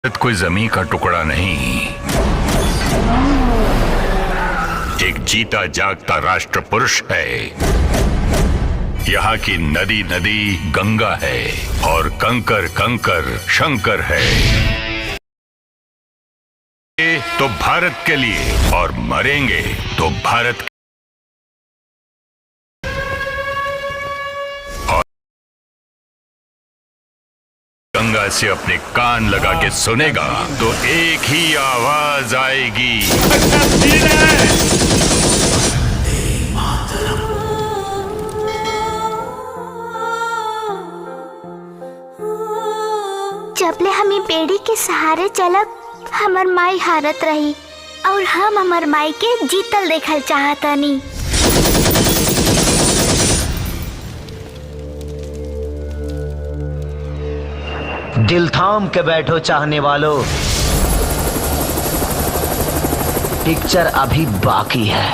कोई जमीन का टुकड़ा नहीं, एक जीता जागता राष्ट्र पुरुष है। यहाँ की नदी नदी गंगा है और कंकर कंकर शंकर है। तो भारत के लिए और मरेंगे तो भारत और गंगा से अपने कान लगा के सुनेगा तो एक ही आवाज आएगी। जबले हमें बेड़ी के सहारे चलब हमर माई हारत रही और हम हमर माई के जीतल देखल चाहतनी। दिल थाम के बैठो चाहने वालों, पिक्चर अभी बाकी है।